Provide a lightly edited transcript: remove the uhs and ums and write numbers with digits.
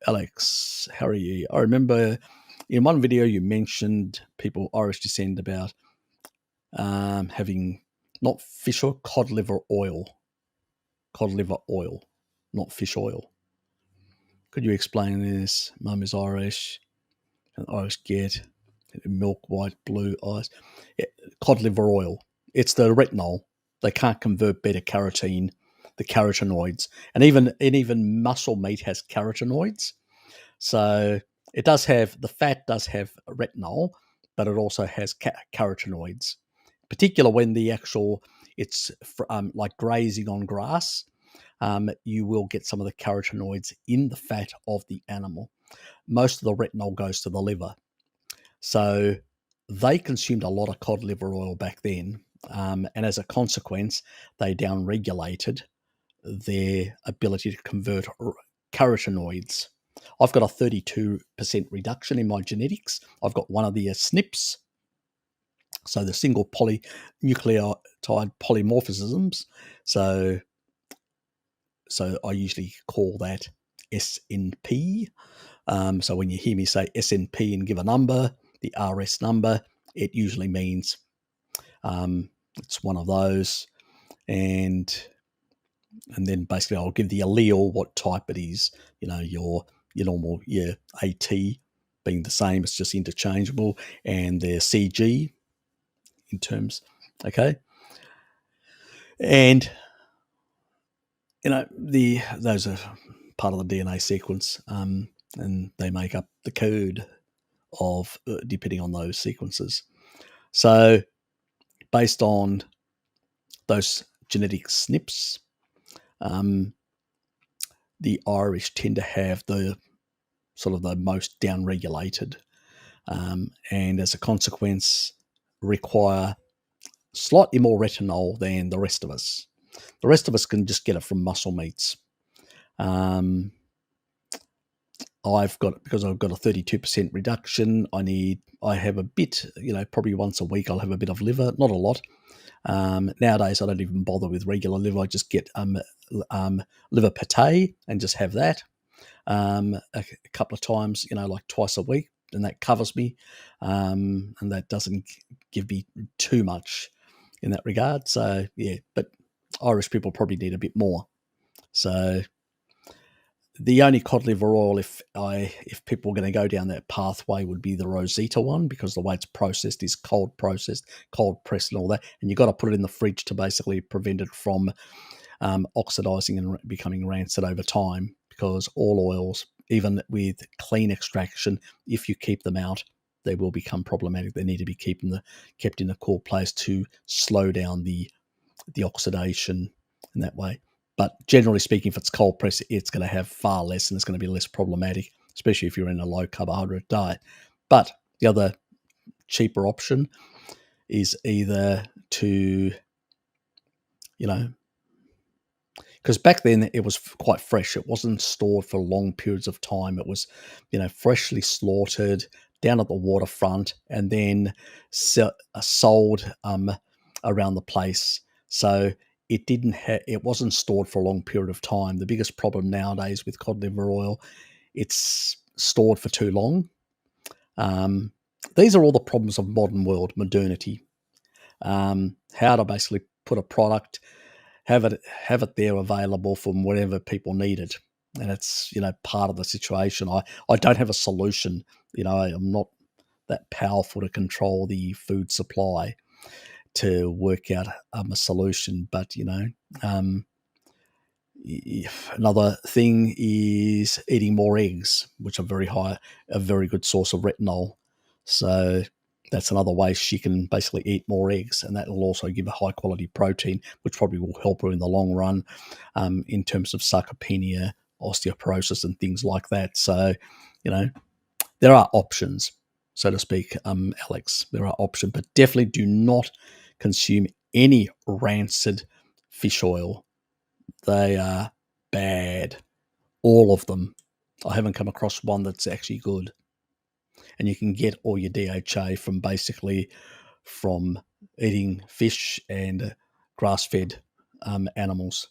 Alex, how are you? I remember in one video you mentioned people Irish descent about having not fish oil, cod liver oil, not fish oil. Could you explain this? Mum is Irish, and Irish get milk, white, blue eyes. Yeah, cod liver oil. It's the retinol. They can't convert beta carotene, the carotenoids, and even muscle meat has carotenoids. So it does have the fat does have retinol, but it also has carotenoids. In particular, when the actual it's like grazing on grass, you will get some of the carotenoids in the fat of the animal. Most of the retinol goes to the liver, so they consumed a lot of cod liver oil back then, and as a consequence, they downregulated their ability to convert carotenoids. I've got a 32% reduction in my genetics. I've got one of the SNPs, so the single polynucleotide polymorphisms. So I usually call that SNP. So when you hear me say SNP and give a number, the RS number, it usually means it's one of those. And then basically I'll give the allele what type it is. Your normal AT being the same, it's just interchangeable, and their CG in terms, okay. And those are part of the DNA sequence, and they make up the code of depending on those sequences. So based on those genetic SNPs, the Irish tend to have the sort of the most downregulated, and as a consequence require slightly more retinol than the rest of us. The rest of us can just get it from muscle meats. Because I've got a 32% reduction, I have a bit, probably once a week I'll have a bit of liver, not a lot. Nowadays I don't even bother with regular liver. I just get liver pate and just have that a couple of times, like twice a week, and that covers me, and that doesn't give me too much in that regard. So yeah, but Irish people probably need a bit more. So the only cod liver oil, if people are going to go down that pathway, would be the Rosita one, because the way it's processed is cold pressed and all that, and you've got to put it in the fridge to basically prevent it from oxidizing and becoming rancid over time, because all oils, even with clean extraction, if you keep them out, they will become problematic. They need to be kept in a cool place to slow down the oxidation in that way. But generally speaking, if it's cold pressed, it's going to have far less, and it's going to be less problematic, especially if you're in a low carbohydrate diet. But the other cheaper option is either to, because back then it was quite fresh. It wasn't stored for long periods of time. It was, freshly slaughtered down at the waterfront and then sold around the place. So it wasn't stored for a long period of time. The biggest problem nowadays with cod liver oil, it's stored for too long. These are all the problems of modernity. How to basically put a product, have it there available from whenever people need it. And it's, part of the situation. I don't have a solution. I'm not that powerful to control the food supply to work out a solution. But, another thing is eating more eggs, which are a very good source of retinol. So that's another way she can basically eat more eggs, and that will also give a high quality protein, which probably will help her in the long run in terms of sarcopenia, osteoporosis, and things like that. So, there are options, so to speak, Alex. There are options, but definitely do not consume any rancid fish oil. They are bad, all of them. I haven't come across one that's actually good. And you can get all your DHA from eating fish and grass-fed animals.